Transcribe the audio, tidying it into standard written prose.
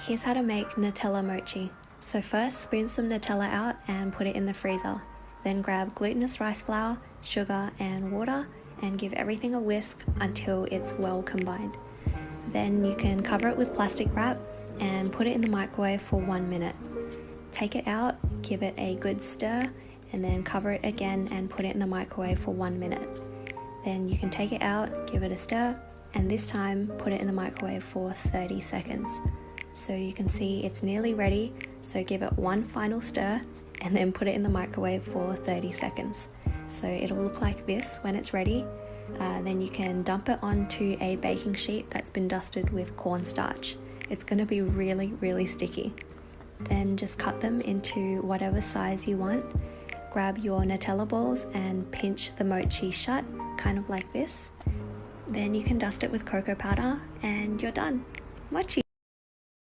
Here's how to make Nutella mochi. So first, spoon some Nutella out and put it in the freezer. Then grab glutinous rice flour, sugar and water and give everything a whisk until it's well combined. Then you can cover it with plastic wrap and put it in the microwave for 1 minute. Take it out, give it a good stir, and then cover it again and put it in the microwave for 1 minute. Then you can take it out, give it a stir, and this time put it in the microwave for 30 seconds. So you can see it's nearly ready, so give it one final stir and then put it in the microwave for 30 seconds. So it'll look like this when it's ready. Then you can dump it onto a baking sheet that's been dusted with cornstarch. It's going to be really sticky. Then just cut them into whatever size you want. Grab your Nutella balls and pinch the mochi shut, kind of like this. Then you can dust it with cocoa powder and you're done. Mochi!